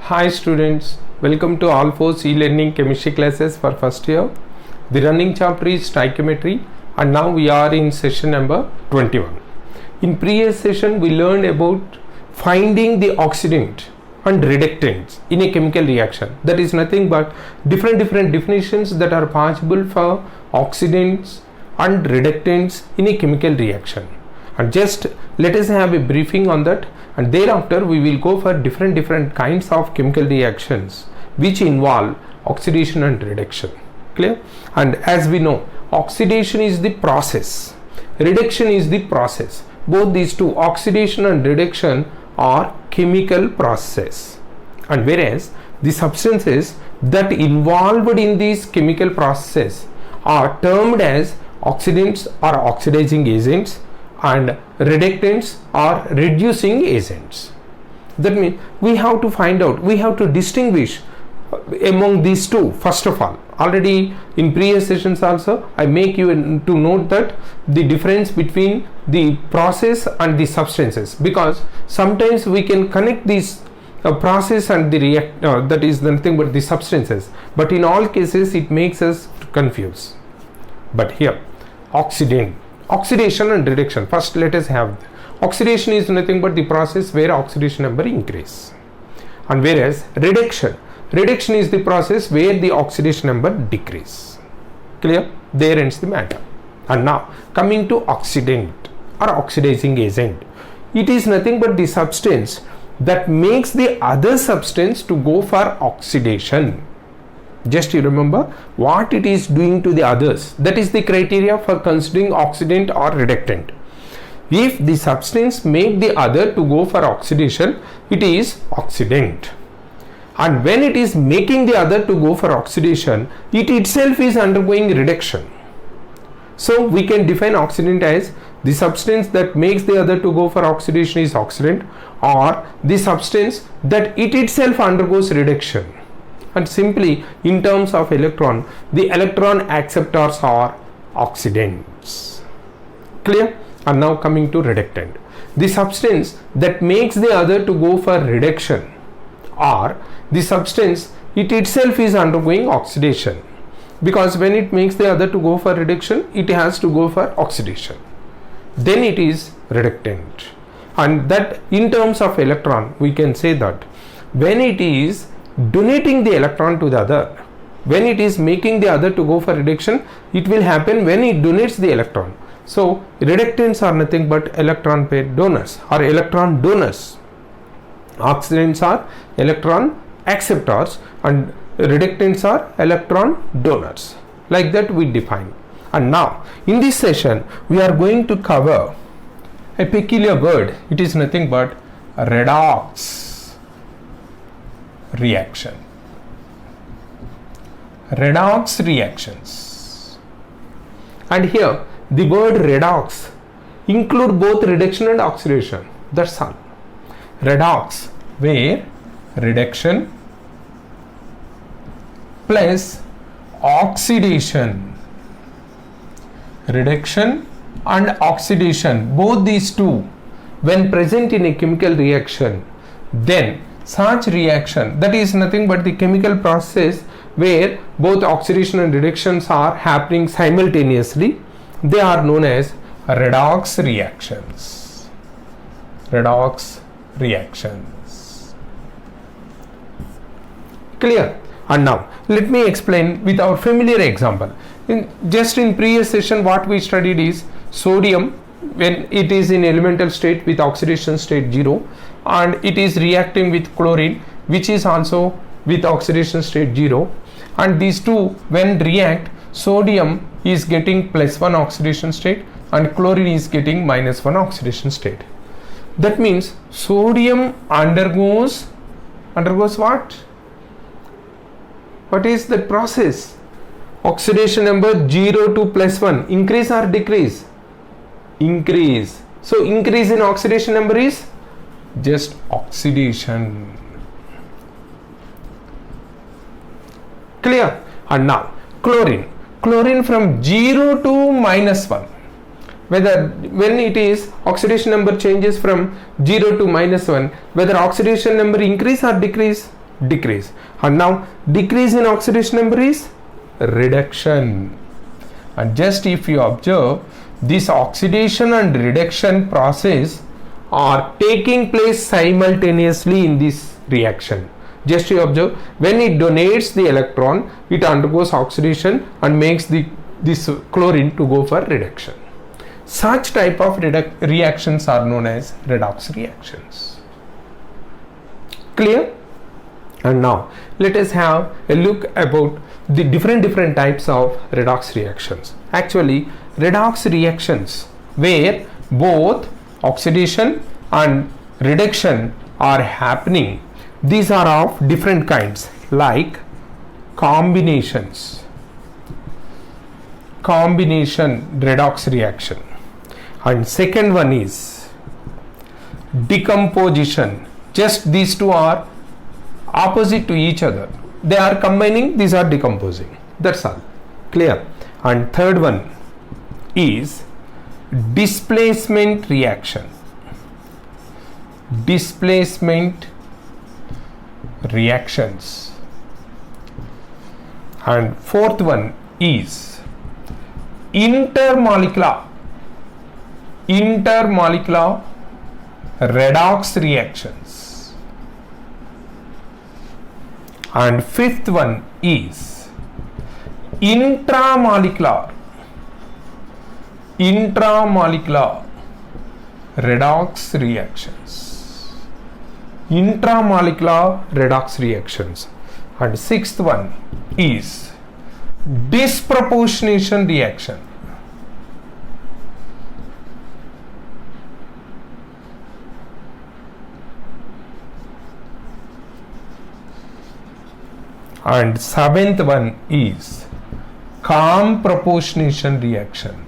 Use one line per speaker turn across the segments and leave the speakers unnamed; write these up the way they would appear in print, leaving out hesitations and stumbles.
Hi students, welcome to all 4 e-learning chemistry classes for first year. The running chapter is stoichiometry and now we are in session number 21. In previous session we learned about finding the oxidant and reductants in a chemical reaction. That is nothing but different definitions that are possible for oxidants and reductants in a chemical reaction. And just let us have a briefing on that, and thereafter we will go for different kinds of chemical reactions which involve oxidation and reduction. Clear? And as we know, oxidation is the process, reduction is the process. Both these two, oxidation and reduction, are chemical processes, and whereas the substances that involved in these chemical processes are termed as oxidants or oxidizing agents and reductants are reducing agents. That means we have to find out, we have to distinguish among these two. First of all, already in previous sessions also I make you to note that the difference between the process and the substances, because sometimes we can connect these process and the that is nothing but the substances, but in all cases it makes us confuse. But here, oxidation and reduction. First let us have oxidation is nothing but the process where oxidation number increase, and whereas reduction is the process where the oxidation number decrease. Clear? There ends the matter. And now coming to oxidant or oxidizing agent, it is nothing but the substance that makes the other substance to go for oxidation. Just you remember what it is doing to the others. That is the criteria for considering oxidant or reductant. If the substance make the other to go for oxidation, it is oxidant. And when it is making the other to go for oxidation, it itself is undergoing reduction. So we can define oxidant as the substance that makes the other to go for oxidation is oxidant, or the substance that it itself undergoes reduction. And simply in terms of electron, the electron acceptors are oxidants. Clear? And now coming to reductant, the substance that makes the other to go for reduction, or the substance it itself is undergoing oxidation, because when it makes the other to go for reduction, it has to go for oxidation, then it is reductant. And that in terms of electron we can say that when it is donating the electron to the other, when it is making the other to go for reduction, it will happen when it donates the electron. So reductants are nothing but electron pair donors or electron donors. Oxidants are electron acceptors and reductants are electron donors. Like that we define. And now in this session we are going to cover a peculiar word. It is nothing but redox reaction. Redox reactions. And here the word redox include both reduction and oxidation. That's all. Redox, where reduction plus oxidation. Reduction and oxidation, both these two when present in a chemical reaction, then such reaction, that is nothing but the chemical process where both oxidation and reductions are happening simultaneously, they are known as redox reactions. Redox reactions. Clear? And now let me explain with our familiar example. In previous session what we studied is sodium when it is in elemental state with oxidation state 0, and it is reacting with chlorine which is also with oxidation state 0, and these two when react, sodium is getting +1 oxidation state and chlorine is getting -1 oxidation state. That means sodium undergoes what? What is the process? Oxidation number 0 to +1, increase or decrease? Increase. So increase in oxidation number is just oxidation. Clear? And now chlorine from 0 to -1, whether when it is oxidation number changes from 0 to -1, whether oxidation number increase or decrease? decrease. And now decrease in oxidation number is reduction. And just if you observe, this oxidation and reduction process are taking place simultaneously in this reaction. Just you observe, when it donates the electron, it undergoes oxidation and makes this chlorine to go for reduction. Such type of reactions are known as redox reactions. Clear? And now let us have a look about the different types of redox reactions. Actually, redox reactions where both oxidation and reduction are happening, these are of different kinds, like combination redox reaction, and second one is decomposition. Just these two are opposite to each other, they are combining, these are decomposing, that's all. Clear? And third one is displacement reactions. And fourth one is intermolecular redox reactions. And fifth one is intramolecular redox reactions. And sixth one is disproportionation reaction. And seventh one is comproportionation reaction.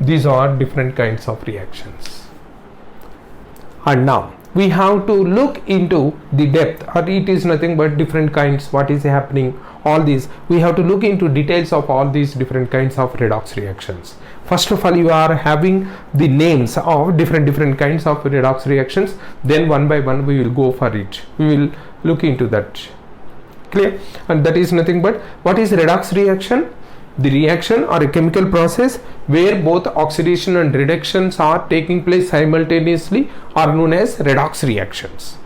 These are different kinds of reactions. And now we have to look into the depth, or it is nothing but different kinds, what is happening, all these we have to look into details of all these different kinds of redox reactions. First of all, you are having the names of different kinds of redox reactions, then one by one we will go for it, we will look into that. Clear? And that is nothing but, what is redox reaction? The reaction or a chemical process where both oxidation and reductions are taking place simultaneously are known as redox reactions.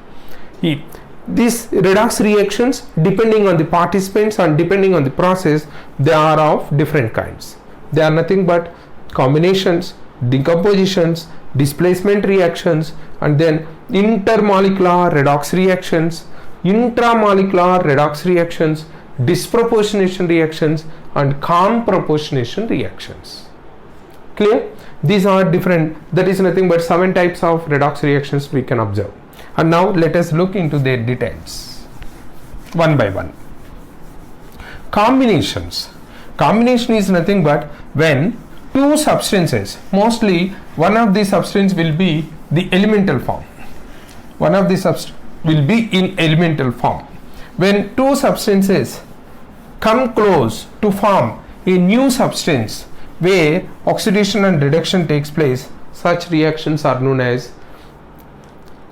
These redox reactions, depending on the participants and depending on the process, they are of different kinds. They are nothing but combinations, decompositions, displacement reactions, and then intermolecular redox reactions, intramolecular redox reactions, disproportionation reactions, and comproportionation reactions. Clear? These are different, that is nothing but 7 types of redox reactions we can observe. And now let us look into their details one by one. Combinations. Combination is nothing but when two substances, mostly one of the substance will be the elemental form. One of the substance will be in elemental form. When two substances come close to form a new substance where oxidation and reduction takes place, such reactions are known as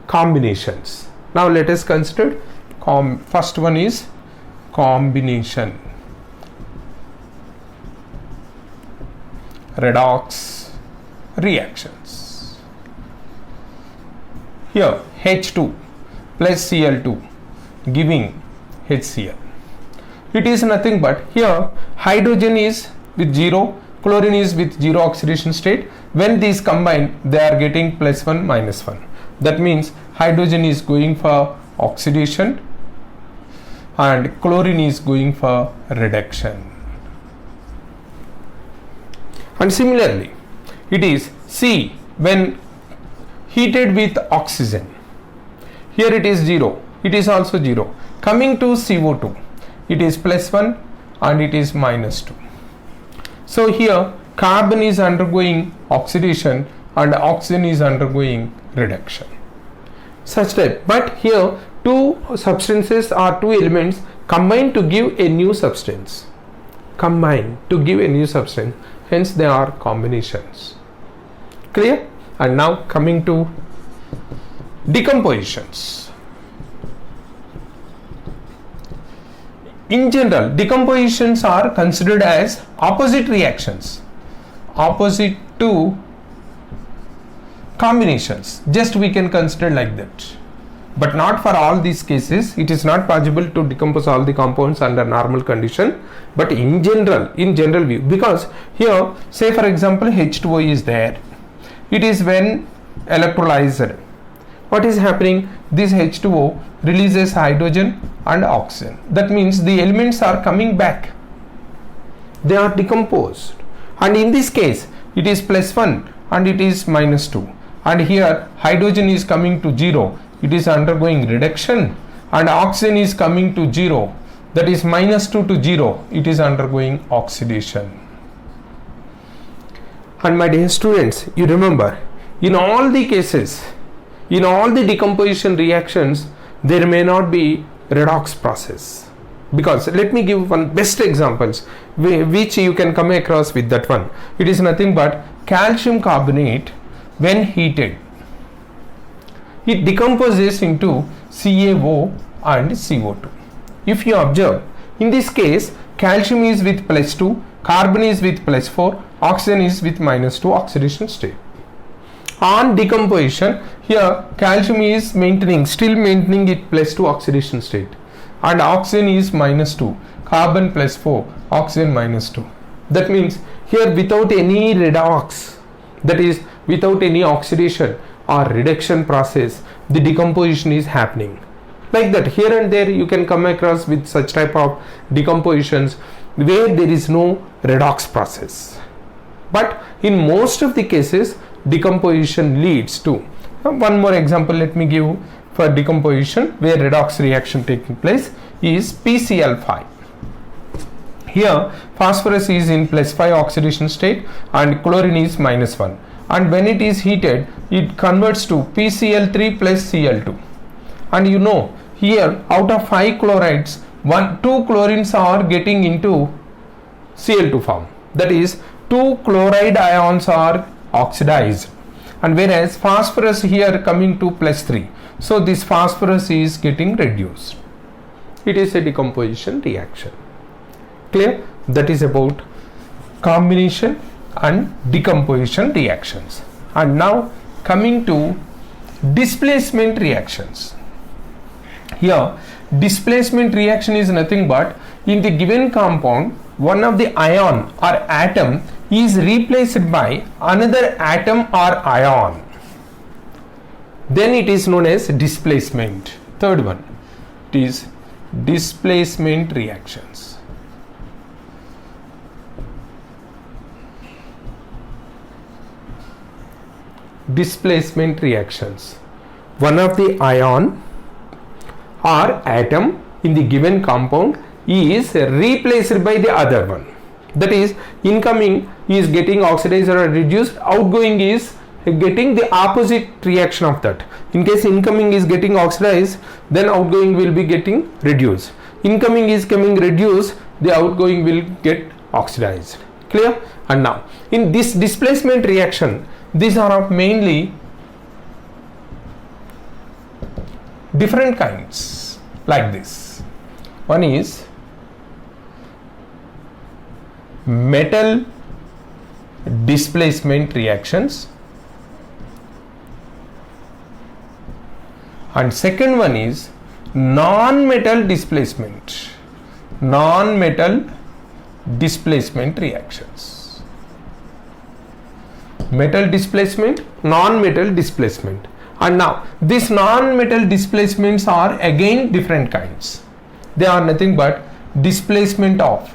combinations. Now let us consider first one is combination redox reactions. Here H2 plus Cl2 giving HCl. It is nothing but, here hydrogen is with 0, chlorine is with 0 oxidation state. When these combine, they are getting +1 -1. That means hydrogen is going for oxidation and chlorine is going for reduction. And similarly, it is C when heated with oxygen. Here it is 0, it is also 0. Coming to CO2, it is +1 and it is -2. So here carbon is undergoing oxidation and oxygen is undergoing reduction. Such type, but here two substances or two elements combine to give a new substance. Combine to give a new substance, hence they are combinations. Clear? And now coming to decompositions. In general, decompositions are considered as opposite reactions, opposite to combinations. Just we can consider like that. But not for all these cases. It is not possible to decompose all the compounds under normal condition. But in general view, because here, say for example, H2O is there. It is when electrolyzed. What is happening? This H2O releases hydrogen and oxygen. That means the elements are coming back. They are decomposed. And in this case, it is +1 and it is -2. And here hydrogen is coming to 0. It is undergoing reduction, and oxygen is coming to 0, that is -2 to 0, it is undergoing oxidation. And my dear students, you remember, in all the cases, in all the decomposition reactions, there may not be redox process. Because let me give one best examples which you can come across with that one. It is nothing but calcium carbonate when heated. It decomposes into CaO and CO2. If you observe, in this case, calcium is with +2, carbon is with +4, oxygen is with -2 oxidation state. On decomposition, here calcium is still maintaining it +2 oxidation state, and oxygen is -2, carbon +4, oxygen -2. That means here without any redox, that is without any oxidation or reduction process, the decomposition is happening. Like that, here and there you can come across with such type of decompositions where there is no redox process. But in most of the cases, decomposition leads to, one more example let me give for decomposition where redox reaction taking place is PCl5. Here phosphorus is in +5 oxidation state and chlorine is -1. And when it is heated, it converts to PCl3 plus Cl2. And you know, here out of 5 chlorides, 2 chlorines are getting into Cl2 form. That is, 2 chloride ions are oxidized. And whereas phosphorus here coming to +3. So this phosphorus is getting reduced. It is a decomposition reaction. Clear? That is about combination and decomposition reactions. And now coming to displacement reactions. Here displacement reaction is nothing but in the given compound, one of the ion or atom is replaced by another atom or ion. Then it is known as displacement. Third one, it is displacement reactions. Displacement reactions. One of the ion or atom in the given compound is replaced by the other one. That is, incoming is getting oxidized or reduced, outgoing is getting the opposite reaction of that. In case incoming is getting oxidized, then outgoing will be getting reduced. Incoming is coming reduced, the outgoing will get oxidized. Clear? And now in this displacement reaction, these are of mainly different kinds like this. One is metal displacement reactions, and second one is non-metal displacement reactions. Metal displacement, non-metal displacement. And now these non-metal displacements are again different kinds. They are nothing but displacement of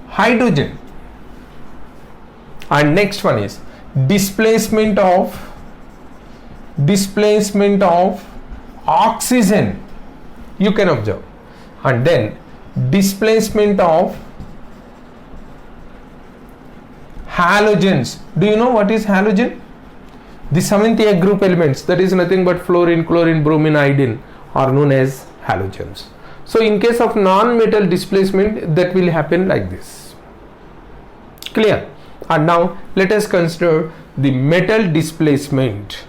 hydrogen, and next one is displacement of oxygen, you can observe, and then displacement of halogens. Do you know what is halogen? The 7th A group elements, that is nothing but fluorine, chlorine, bromine, iodine, are known as halogens. So in case of non-metal displacement, that will happen like this. Clear? And now let us consider the metal displacement.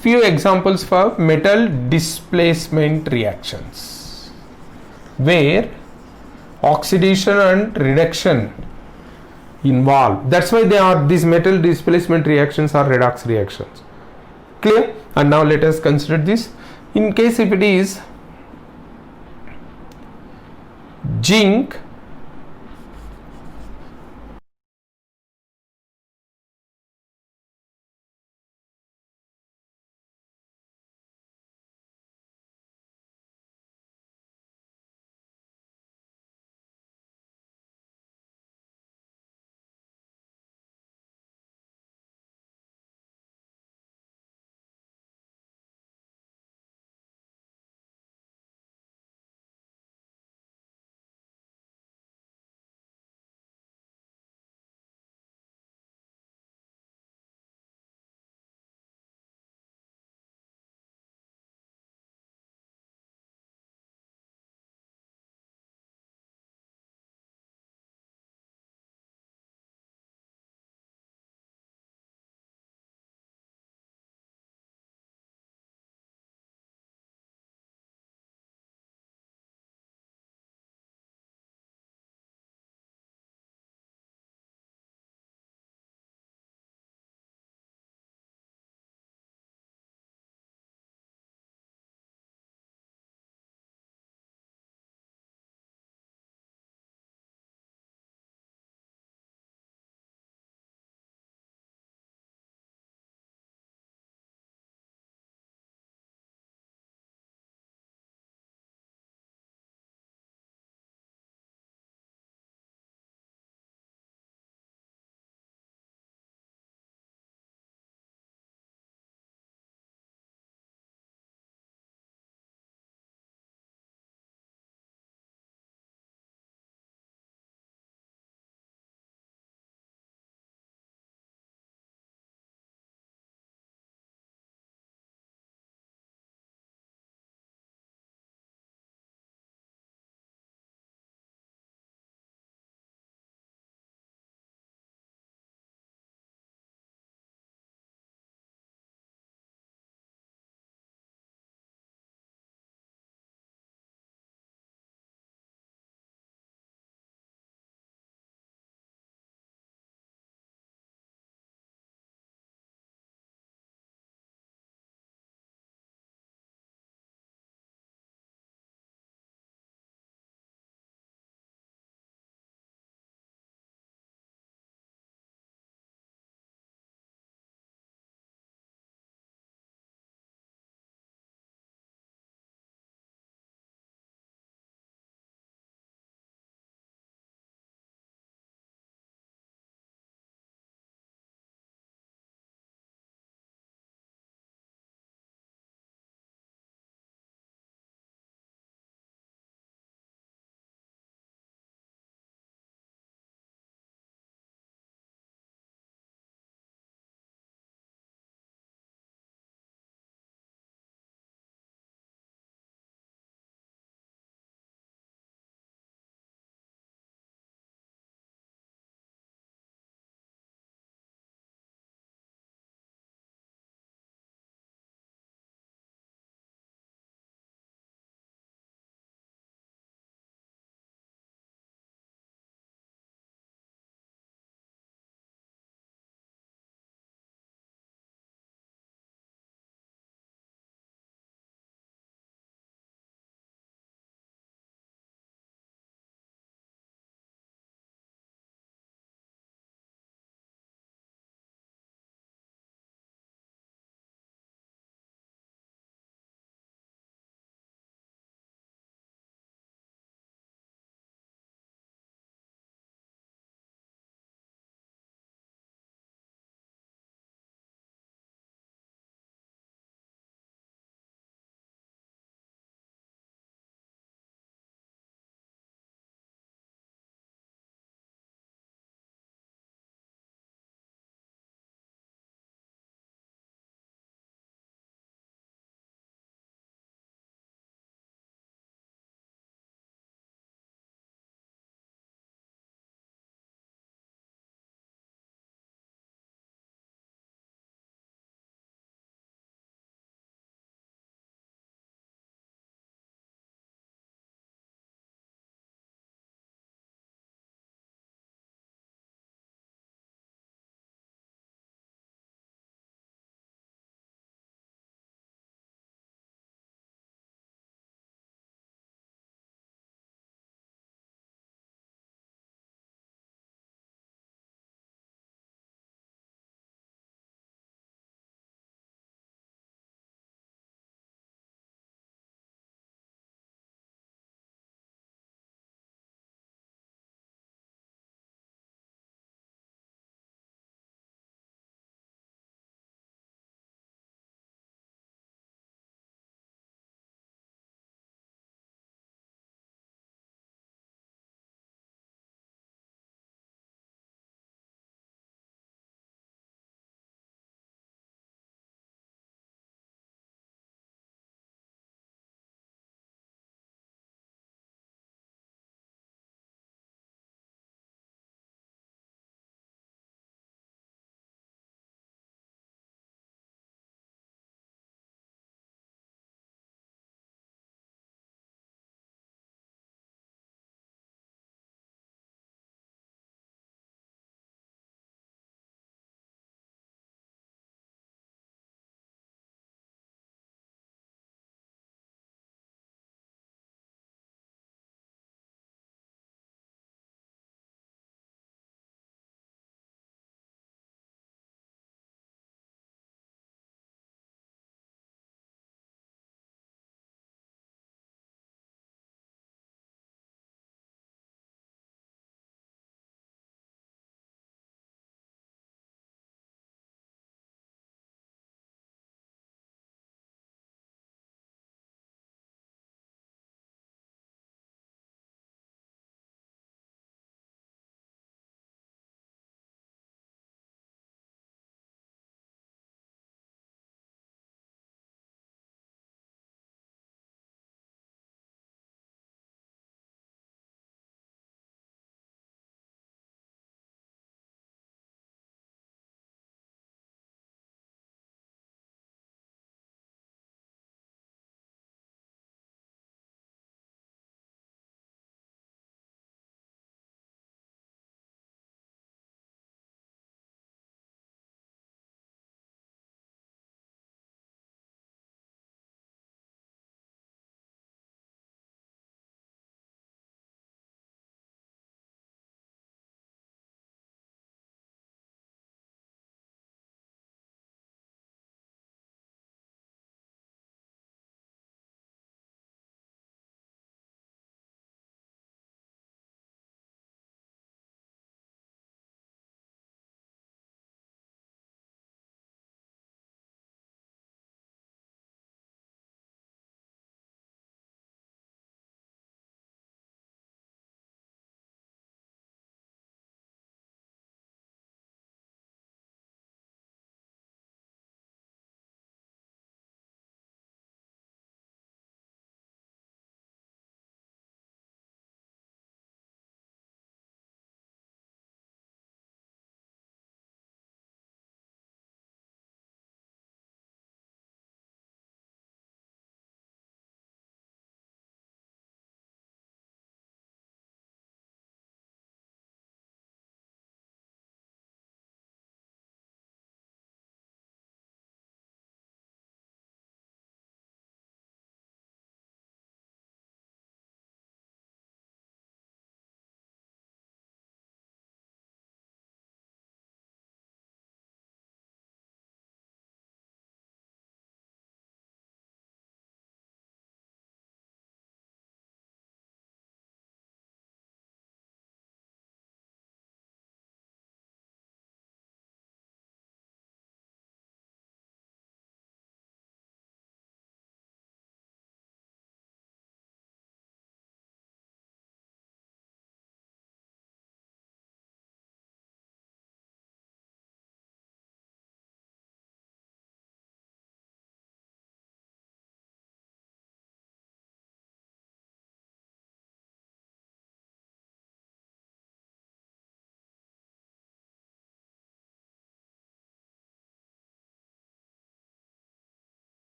Few examples for metal displacement reactions where oxidation and reduction involved. That's why they are, these metal displacement reactions are redox reactions. Clear? And now let us consider this. In case if it is zinc